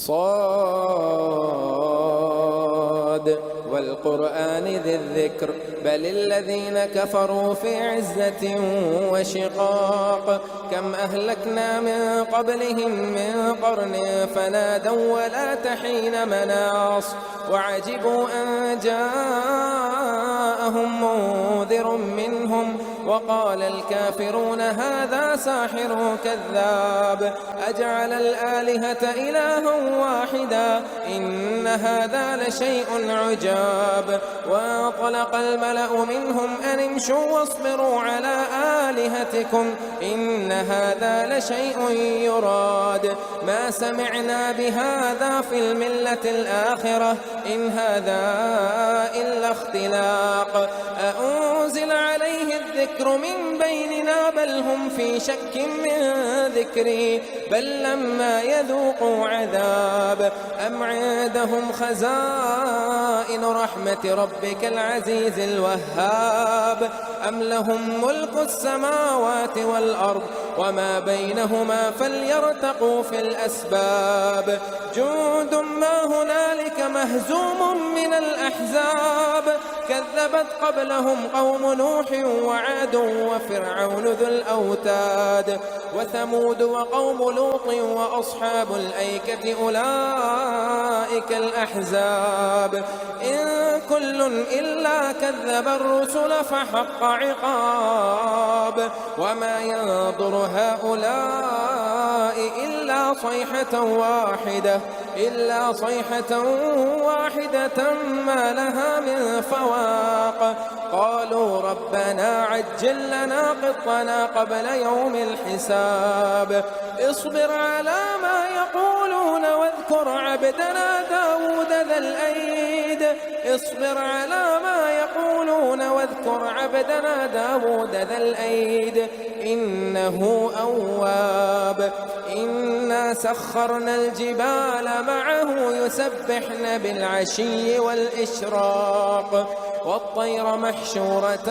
صاد والقرآن ذي الذكر بل الذين كفروا في عزة وشقاق كم أهلكنا من قبلهم من قرن فنادوا ولا تحين مناص وعجبوا أن جاءهم منذر منهم وقال الكافرون هذا ساحر كذاب أجعل الآلهة إلها واحدا إن هذا لشيء عجاب وانطلق الملأ منهم أن امشوا واصبروا على آلهتكم إن هذا لشيء يراد ما سمعنا بهذا في الملة الآخرة إن هذا إلا اختلاق أأنزل عليه الذكر من بيننا بل هم في شك من ذكري بل لما يذوقوا عذاب أم عندهم خزائن رحمة ربك العزيز الوهاب أم لهم ملك السماوات والأرض وما بينهما فليرتقوا في الأسباب جند ما هنالك مهزوم من الأحزاب كذبت قبلهم قوم نوح وعاد وفرعون ذو الأوتاد وثمود وقوم لوط وأصحاب الأيكة أولئك الأحزاب إن كل إلا كذب الرسل فحق عقاب وما ينظر هؤلاء إلا صيحة واحدة ما لها من فواق قالوا ربنا عجل لنا قطنا قبل يوم الحساب اصبر على ما يقولون واذكر عبدنا داود ذا الأيد إنه أواب إنا سخرنا الجبال معه يسبحن بالعشي والإشراق والطير محشورة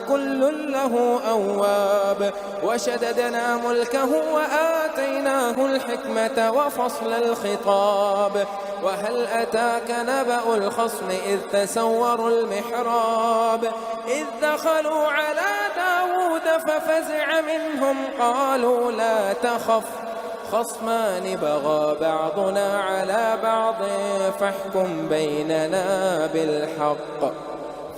كل له أواب وشددنا ملكه وآتيناه الحكمة وفصل الخطاب وهل أتاك نبأ الخصم إذ تسوروا المحراب إذ دخلوا على داود ففزع منهم قالوا لا تخف خصمان بغى بعضنا على بعض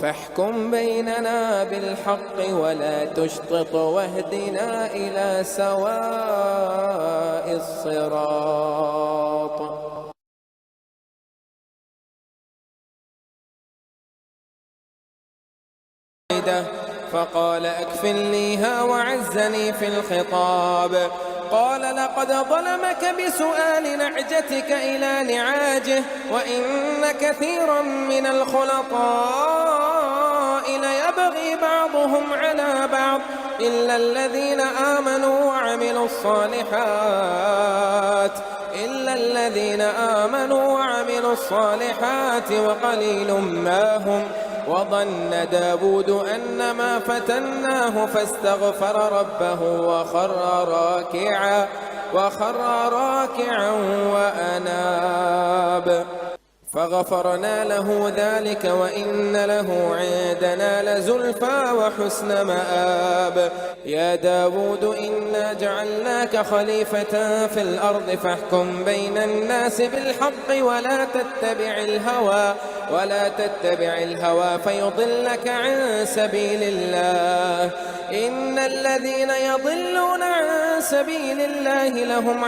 فاحكم بيننا بالحق ولا تشطط واهدنا إلى سواء الصراط. فقال أكفلنيها وعزني في الخطاب قال لقد ظلمك بسؤال نعجتك إلى نعاجه وإن كثيرا من الخلطاء ليبغي بعضهم على بعض إلا الذين آمنوا وعملوا الصالحات وقليل ما هم وظن داود أنما فتناه فاستغفر ربه وخر راكعا وأناب فغفرنا له ذلك وإن له عندنا لزلفى وحسن مآب. يا داود إنا جعلناك خليفة في الأرض فاحكم بين الناس بالحق ولا تتبع الهوى فيضلك عن سبيل الله. إن الذين يضلون عن سبيل الله لهم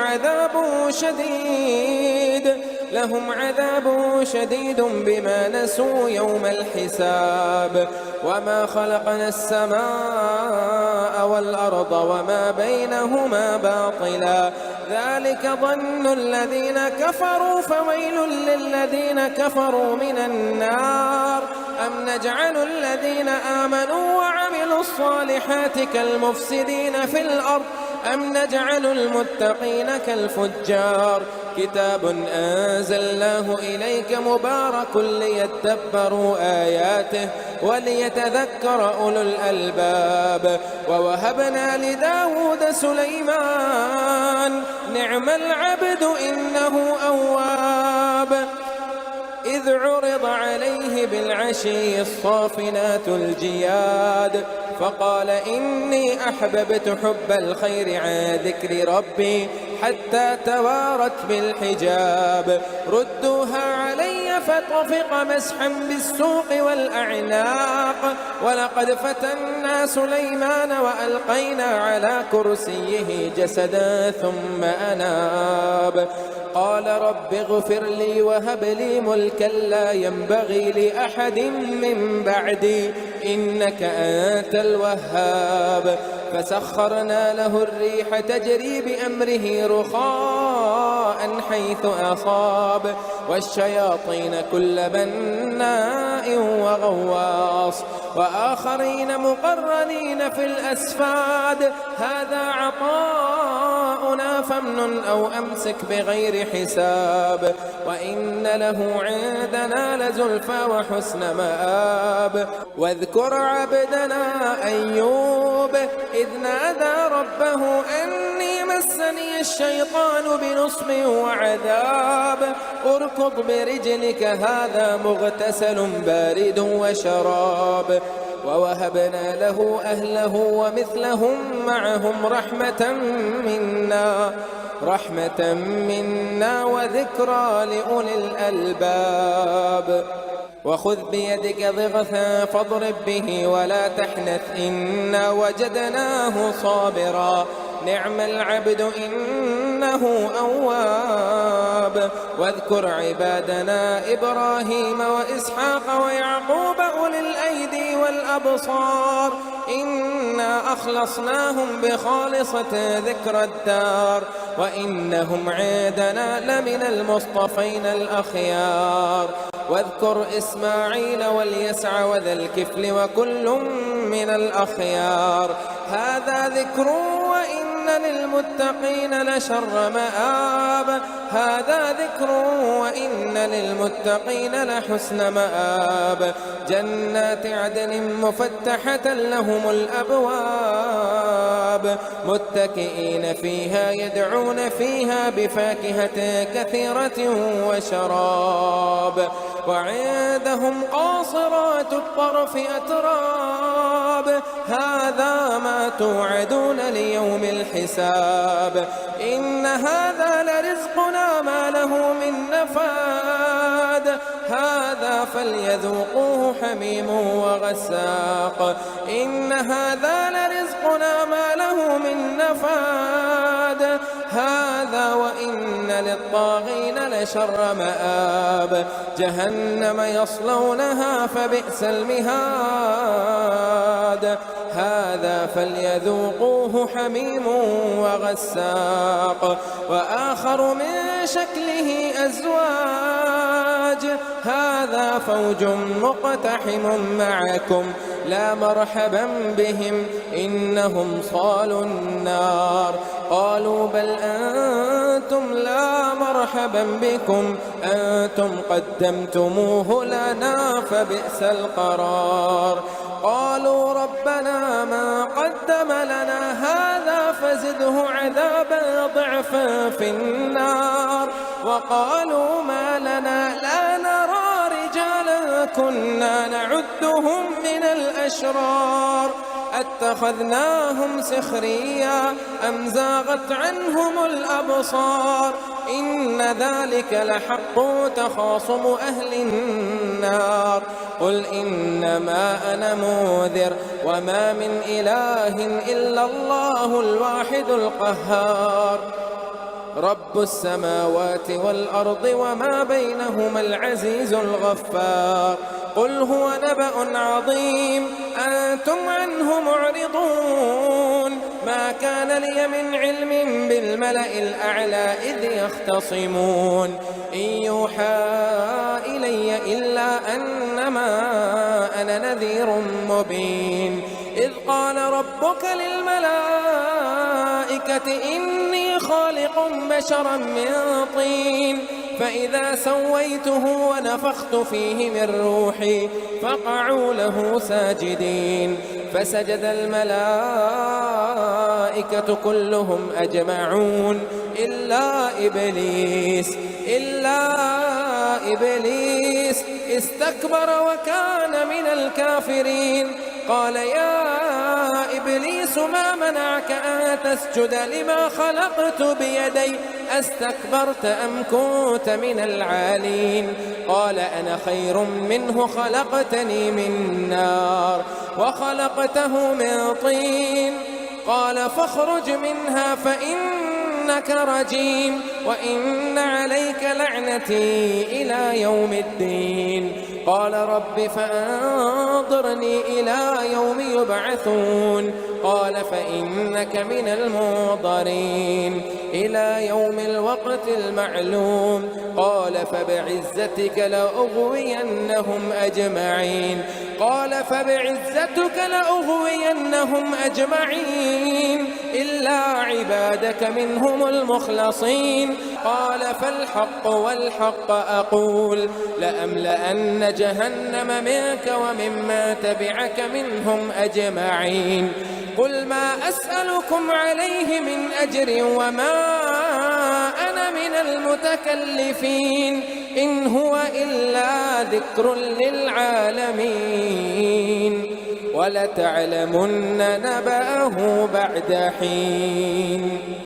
عذاب شديد بما نسوا يوم الحساب. وما خلقنا السماء والأرض وما بينهما باطلا ذلك ظن الذين كفروا فويل للذين كفروا من النار. أم نجعل الذين آمنوا وعملوا الصالحات كالمفسدين في الأرض أم نجعل المتقين كالفجار. كتاب أنزلناه إليك مبارك ليدبروا آياته وليتذكر أولو الألباب. ووهبنا لداود سليمان نعم العبد إنه أواب. إذ عرض عليه بالعشي الصافنات الجياد فقال إني أحببت حب الخير عن ذكر ربي حتى توارت بالحجاب ردوها علي فطفق مسحا بالسوق والأعناق ولقد فتنا سليمان وألقينا على كرسيه جسدا ثم أناب قال رب اغفر لي وهب لي ملكا لا ينبغي لأحد من بعدي إنك أنت الوهاب فسخرنا له الريح تجري بأمره رخاء حيث أصاب والشياطين كل بناء وغواص وآخرين مقرنين في الأسفاد هذا عطاؤنا فامنن أو أمسك بغير حساب وإن له عندنا لزلفى وحسن مآب واذكر عبدنا أيوب إذ نادى ربه أني مسني الشيطان بنصب وعذاب اركض برجلك هذا مغتسل بارد وشراب ووهبنا له أهله ومثلهم معهم رحمة منا وذكرى لأولي الألباب وخذ بيدك ضغثا فاضرب به ولا تحنث إنا وجدناه صابرا نعم العبد إنه أواب واذكر عبادنا إبراهيم وإسحاق ويعقوب أولي الأيدي والأبصار إنا أخلصناهم بخالصة ذكر الدار وإنهم عندنا لمن المصطفين الأخيار واذكر إسماعيل واليسع وذا الكفل وكل من الأخيار هذا ذكر وإن للمتقين لشر مآب هذا ذكر وإن للمتقين لحسن مآب جنات عدن مفتحة لهم الأبواب متكئين فيها يدعون فيها بفاكهة كثيرة وشراب وعندهم قاصرات الطرف أتراب هذا ما توعدون ليوم الحساب إن هذا لرزقنا ما له من نفاد هذا فليذوقوه حميم وغساق إن هذا لرزقنا ما له من نفاد هذا وإن للطاغين لشر مآب جهنم يصلونها فبئس المهاد هذا فليذوقوه حميم وغساق وآخر من شكله أزواج هذا فوج مقتحم معكم لا مرحبا بهم إنهم صالوا النار قالوا بل أنتم لا مرحبا بكم أنتم قدمتموه لنا فبئس القرار قالوا ربنا ما قدم لنا هذا فزده عذابا ضعفا في النار وقالوا ما لنا لا نرى رجالا كنا نعدهم من الأشرار أتخذناهم سخريا أم زاغت عنهم الأبصار إن ذلك لحق تخاصم أهل النار قل إنما أنا منذر وما من إله إلا الله الواحد القهار رب السماوات والأرض وما بينهما العزيز الغفار قل هو نبأ عظيم أنتم عنه معرضون ما كان لي من علم بالملأ الأعلى إذ يختصمون إن يوحى إلي إلا أنما أنا نذير مبين إذ قال ربك للملائكة إني خالق بشرا من طين فإذا سويته ونفخت فيه من روحي فقعوا له ساجدين فسجد الملائكة كلهم أجمعون إلا إبليس استكبر وكان من الكافرين. قال يا إبليس ما منعك أن تسجد لما خلقت بيدي أستكبرت أم كنت من العالين؟ قال أنا خير منه خلقتني من نار وخلقته من طين. قال فاخرج منها فإنك رجيم وإن عليك لعنتي إلى يوم الدين. قال رب فأنظرني إلى يوم يبعثون. قال فإنك من المنظرين إلى يوم الوقت المعلوم. قال فبعزتك لأغوينهم أجمعين. قال فبعزتك لأغوينهم أجمعين إلا عبادك منهم المخلصين. قال فالحق والحق أقول لأملأن جهنم منك وممن تبعك منهم أجمعين. قل ما أسألكم عليه من أجر وما أنا من المتكلفين إن هو إلا ذكر للعالمين ولتعلمن نبأه بعد حين.